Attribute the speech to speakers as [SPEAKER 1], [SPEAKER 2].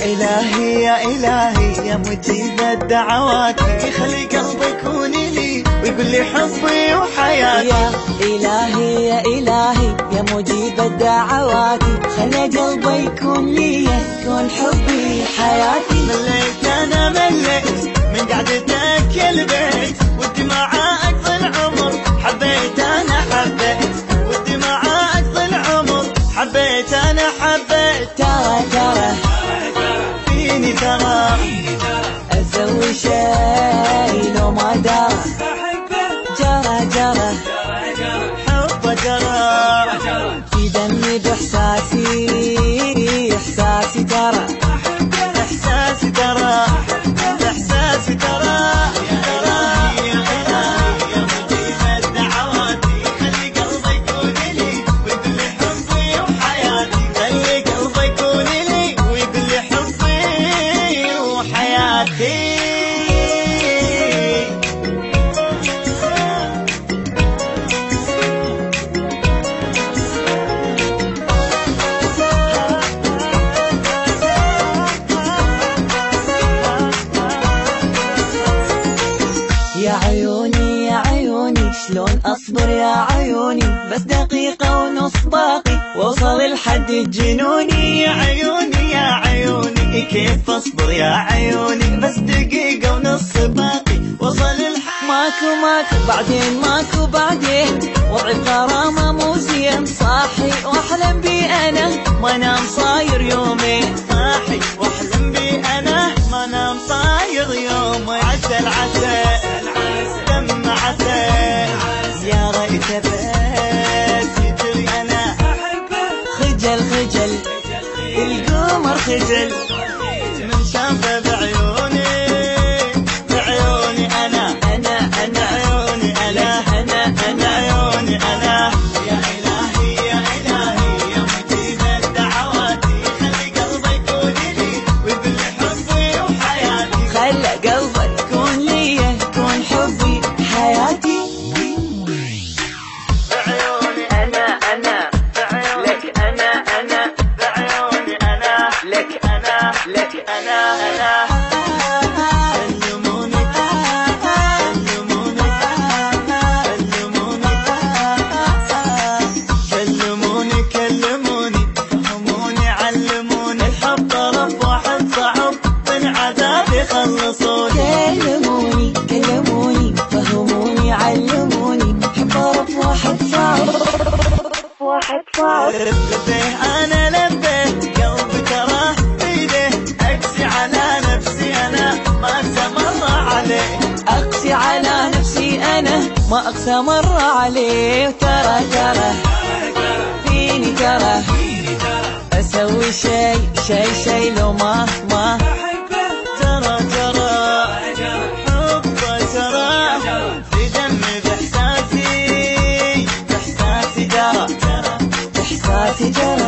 [SPEAKER 1] إلهي يا إلهي يا مجيب الدعوات، يخلي قلبي يكون لي ويقول لي حبي وحياتي.
[SPEAKER 2] يا إلهي يا إلهي يا مجيب الدعوات، خلي قلبي يكون لي يكون حبي حياتي.
[SPEAKER 1] مليت أنا مليت من قعدتك يا البيت، ودي معاك ضل العمر حبيت أنا حبيت، ودي معاك ضل العمر حبيت أنا حبيت.
[SPEAKER 2] ترى
[SPEAKER 1] فيني ترى
[SPEAKER 2] أسوي شي لو ما دار، جرى
[SPEAKER 1] حب جرى
[SPEAKER 2] في دمي بإحساسي إحساسي ترى،
[SPEAKER 1] إحساسي ترى إحساسي ترى. يا إلهي يا مجيب الدعوات، خلي قلبي يكون لي ويقول لي حبي وحياتي، خلي قلبي يكون لي ويقول لي حبي وحياتي.
[SPEAKER 2] يا عيوني يا عيوني شلون أصبر يا عيوني، بس دقيقة ونص باقي وصل لحد الجنوني.
[SPEAKER 1] يا عيوني يا عيوني كيف أصبر يا عيوني، بس دقيقة ونص باقي وصل الحد.
[SPEAKER 2] ماكو بعدين ماكو بعدين، وضعي بغرامة مو زين، صاحي واحلم بي انا ما نام صاير يومين.
[SPEAKER 1] صاحي واحلم بي انا ما نام صاير يومين. عسل عسل دم عسل يا ريت بس يجري انا
[SPEAKER 2] خجل
[SPEAKER 1] القمر خجل من شافه بعيوني انا عيوني انا عيوني انا. يا إلهي يا إلهي يا مجيب الدعوات، خلي قلبي يكون لي ويقول لي حبي وحياتي،
[SPEAKER 2] خلى قلبي يكون لي يكون حبي حياتي.
[SPEAKER 1] بعيوني أنا لك أنا بعيوني أنا لك أنا كلموني فهموني علموني، الحب طرف واحد صعب من عذابي خلصوني.
[SPEAKER 2] كلموني فهموني علموني، حب طرف واحد صعب
[SPEAKER 1] لبيه أنا لبيه قلبي تراه بيده، أقسي على نفسي أنا ما أقسى مرة عليه،
[SPEAKER 2] أقسي على نفسي أنا ما أقسى مرة عليه. ترى فيني ترى أسوي شي لو ما
[SPEAKER 1] ترى حب ترى في دمي بإحساسي جرى
[SPEAKER 2] إحساسي جرى